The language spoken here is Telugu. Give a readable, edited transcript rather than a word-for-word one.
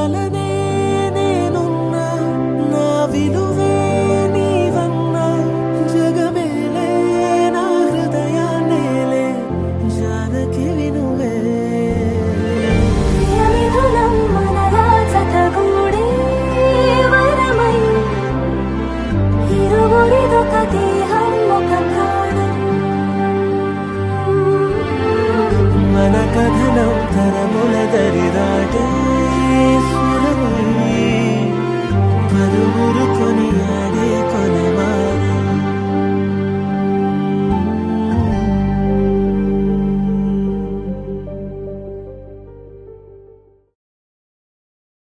వలనే నేనున్నా నా విలువే నీవన్నా జగమేలే నా హృదయాన్నేలే జానకి వినువే ప్రియమిథునం మనలా జతగూడే వరమై ఇరువురిదొక దేహం ఒక ప్రాణం మన కథనం తరముల దరిదాటే